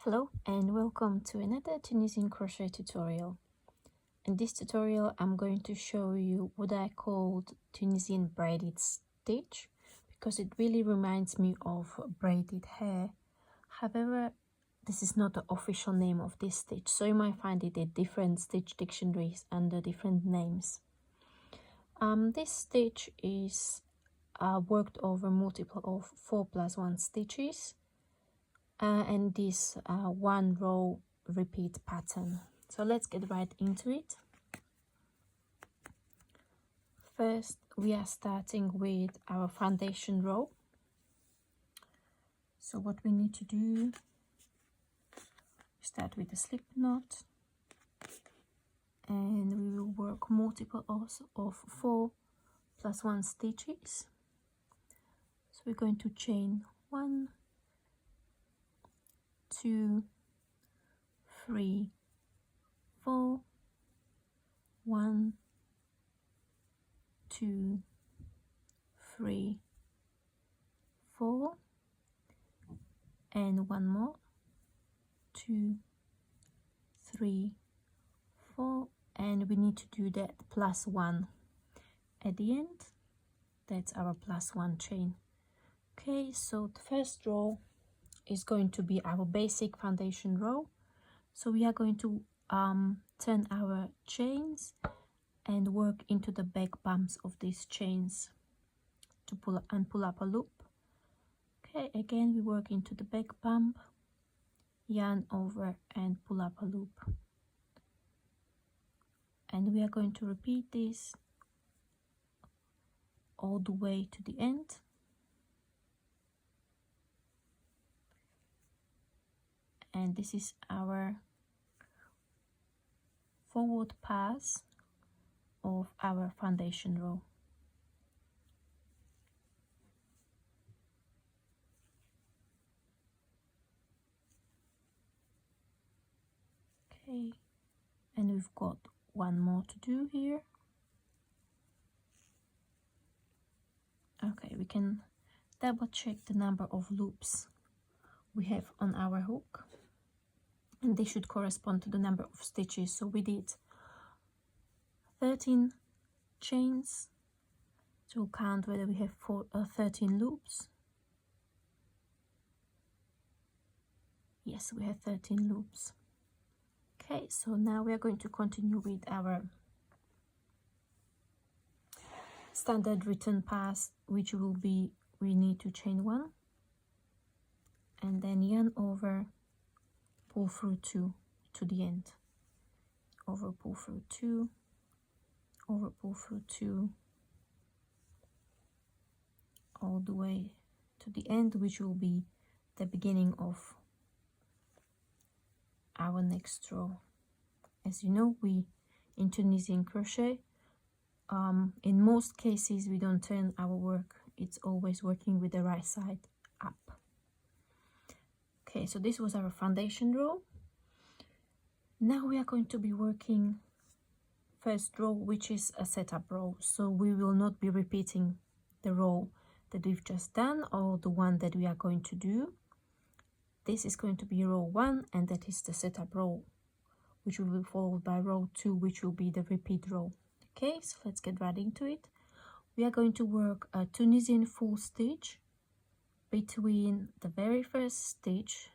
Hello and welcome to another Tunisian crochet tutorial. In this tutorial I'm going to show you what I called Tunisian braided stitch because it really reminds me of braided hair. However, this is not the official name of this stitch, so you might find it in different stitch dictionaries under different names. This stitch is worked over multiple of 4+1 stitches. And this one row repeat pattern. So let's get right into it. First, we are starting with our foundation row. So what we need to do, start with a slip knot, and we will work multiples of 4+1 stitches. So we're going to chain 1, 2, 3, 4, 1, 2, 3, 4, and one more, 2, 3, 4, and we need to do that +1 at the end. That's our +1 chain. Okay, so the first row is going to be our basic foundation row. So we are going to turn our chains and work into the back bumps of these chains to pull up a loop. Okay, again we work into the back bump, yarn over and pull up a loop, and we are going to repeat this all the way to the end. And this is our forward pass of our foundation row. Okay, and we've got one more to do here. Okay, we can double check the number of loops we have on our hook, and they should correspond to the number of stitches. So we did 13 chains to count whether we have 13 loops. Yes, we have 13 loops. Okay, so now we are going to continue with our standard return pass, which will be, we need to chain 1 and then yarn over, pull through 2 to the end, over, pull through 2, over, pull through 2, all the way to the end, which will be the beginning of our next row. As you know, we in Tunisian crochet, in most cases we don't turn our work, it's always working with the right side up. Okay, so this was our foundation row. Now we are going to be working first row, which is a setup row, so we will not be repeating the row that we've just done or the one that we are going to do. This is going to be row 1, and that is the setup row, which will be followed by row 2, which will be the repeat row. Okay, so let's get right into it. We are going to work a Tunisian full stitch between the very first stitch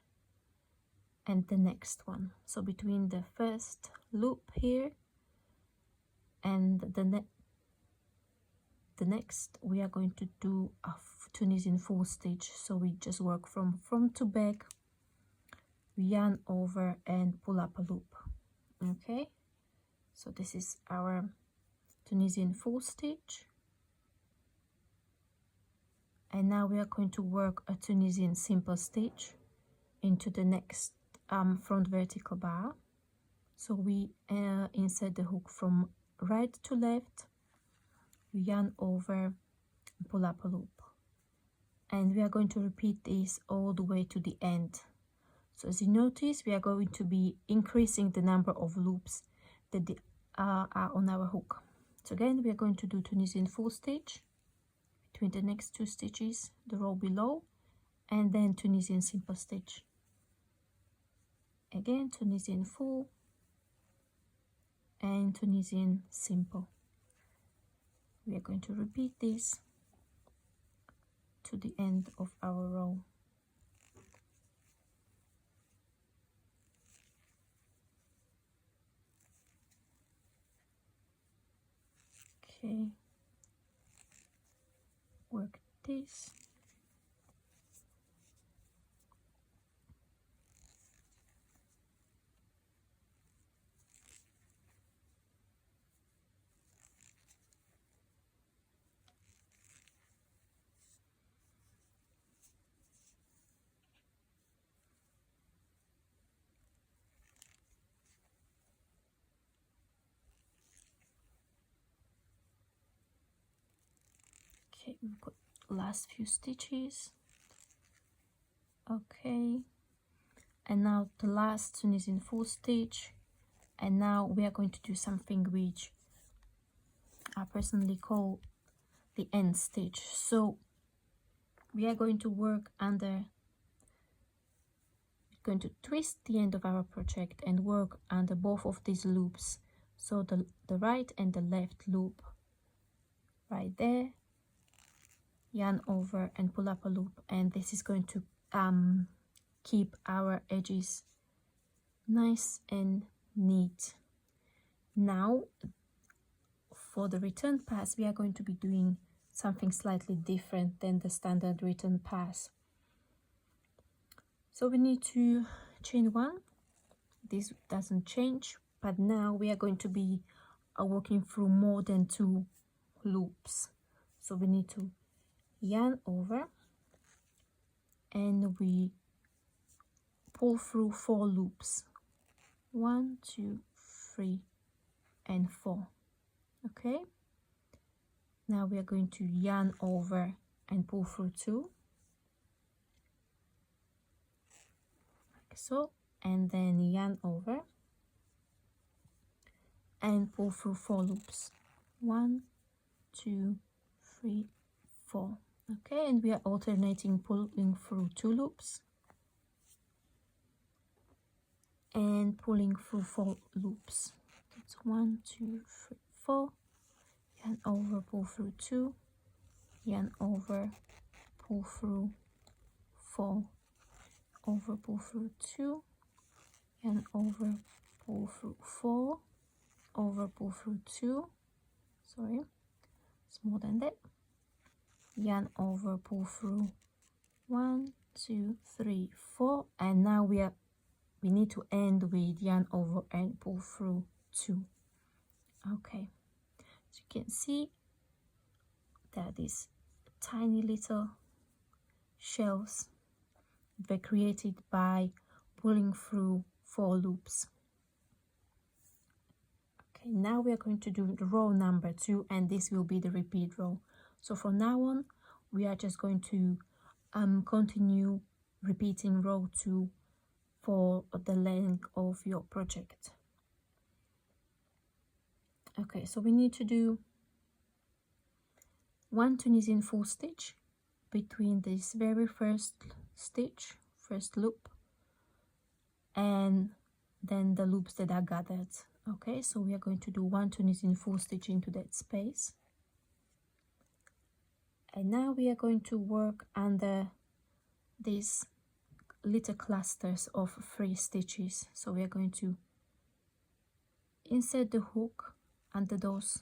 and the next one. So between the first loop here and the next, we are going to do a Tunisian full stitch. So we just work from front to back, we yarn over and pull up a loop. Okay, so this is our Tunisian full stitch, and now we are going to work a Tunisian simple stitch into the next front vertical bar. So we insert the hook from right to left, we yarn over and pull up a loop, and we are going to repeat this all the way to the end. So as you notice, we are going to be increasing the number of loops that are on our hook. So again, we are going to do Tunisian full stitch between the next 2 stitches, the row below, and then Tunisian simple stitch. again Tunisian Full and Tunisian Simple. We are going to repeat this to the end of our row. Okay, work this. Okay, we've got last few stitches. Okay, and now the last Tunisian full stitch, and now we are going to do something which I personally call the end stitch. So we are going to work under, going to twist the end of our project and work under both of these loops, so the right and the left loop right there, yarn over and pull up a loop, and this is going to keep our edges nice and neat. Now for the return pass, we are going to be doing something slightly different than the standard return pass. So we need to chain one. This doesn't change, but now we are going to be working through more than 2 loops. So we need to yarn over and we pull through 4 loops. 1, 2, 3 and 4. Okay, now we are going to yarn over and pull through 2, like so, and then yarn over and pull through 4 loops. 1, 2, 3, 4. Okay, and we are alternating pulling through 2 loops and pulling through 4 loops. That's 1, 2, 3, 4. Yarn over, pull through 2, yarn over, pull through 4, over, pull through 2, yarn over, pull through 4, over, pull through 2, sorry, it's more than that, yarn over, pull through 1, 2, 3, 4, and now we need to end with yarn over and pull through 2. Okay, as you can see, there are these tiny little shells were created by pulling through 4 loops. Okay, now we are going to do the row number 2, and this will be the repeat row. So from now on, we are just going to continue repeating row 2 for the length of your project. Okay, so we need to do 1 Tunisian full stitch between this very first stitch, first loop, and then the loops that are gathered. Okay, so we are going to do 1 Tunisian full stitch into that space, and now we are going to work under these little clusters of 3 stitches. So we are going to insert the hook under those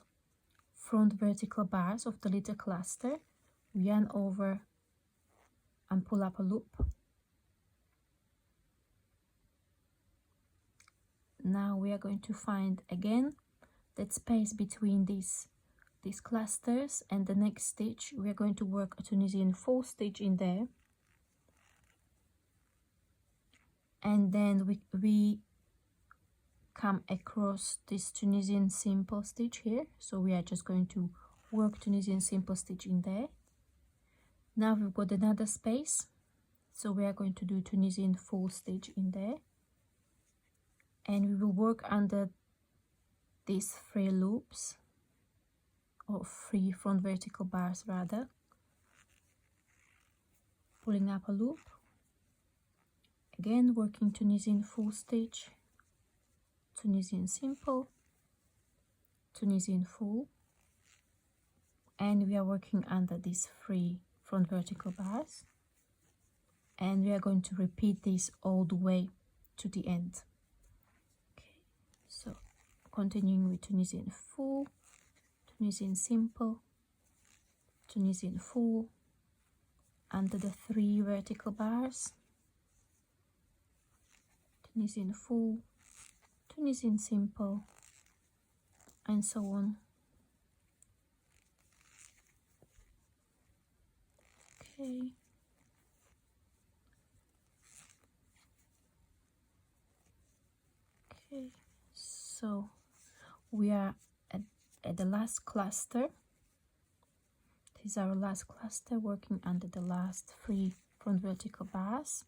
front vertical bars of the little cluster, yarn over and pull up a loop. Now we are going to find again that space between these clusters, and the next stitch we are going to work a Tunisian full stitch in there, and then we come across this Tunisian simple stitch here. So we are just going to work Tunisian simple stitch in there. Now we've got another space, so we are going to do Tunisian full stitch in there, and we will work under these 3 loops, or 3 front vertical bars rather, pulling up a loop, again working Tunisian full stitch, Tunisian simple, Tunisian full, and we are working under these 3 front vertical bars, and we are going to repeat this all the way to the end. Okay, so continuing with Tunisian full, Tunisian simple, Tunisian full, under the 3 vertical bars, Tunisian full, Tunisian simple, and so on. Okay. Okay, so we are at the last cluster. This is our last cluster, working under the last 3 front vertical bars.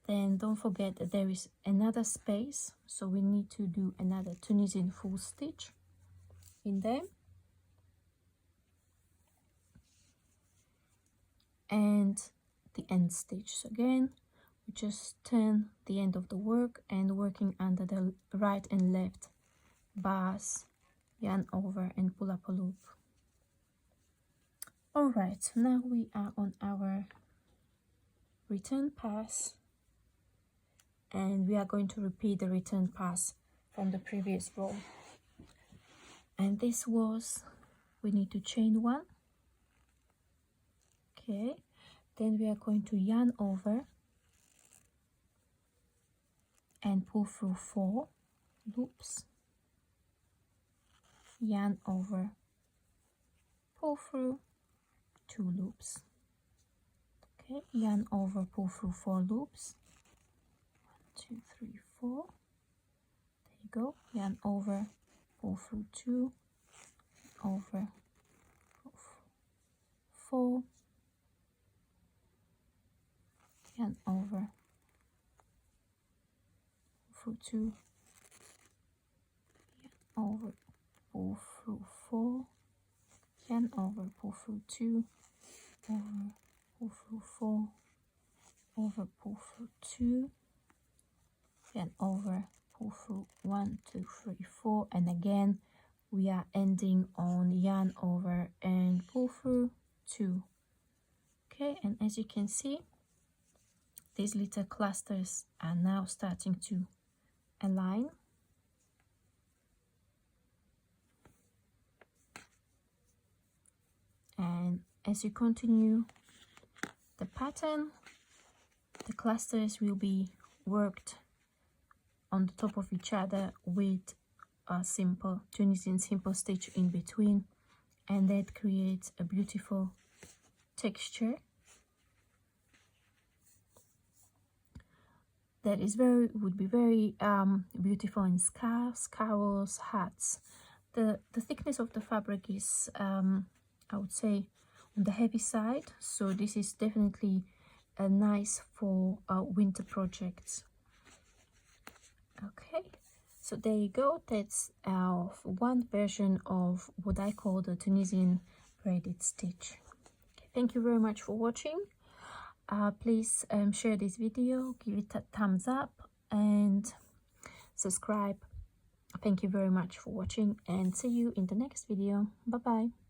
Then don't forget that there is another space, so we need to do another Tunisian full stitch in there. And the end stitch. So again, we just turn the end of the work and working under the right and left bars, yarn over and pull up a loop. All right, now we are on our return pass, and we are going to repeat the return pass from the previous row. And this was, we need to chain 1. Okay, then we are going to yarn over and pull through 4 loops, yarn over, pull through 2 loops. Okay, yarn over, pull through 4 loops. 1, 2, 3, 4. There you go. Yarn over, pull through 2, over, pull through 4. Yarn over, pull through 2, yarn over, pull through 4, yarn over, pull through 2, over, pull through 4, over, pull through 2, yarn over, pull through 1, 2, 3, 4, and again we are ending on yarn over and pull through 2. Okay, and as you can see, these little clusters are now starting to align. And as you continue the pattern, the clusters will be worked on the top of each other with a simple Tunisian simple stitch in between, and that creates a beautiful texture that is would be very beautiful in scarves, cowls, hats. The thickness of the fabric is I would say on the heavy side, so this is definitely nice for winter projects. Okay, so there you go. That's our one version of what I call the Tunisian braided stitch. Okay, thank you very much for watching. Please share this video, give it a thumbs up and subscribe. Thank you very much for watching, and see you in the next video. Bye bye.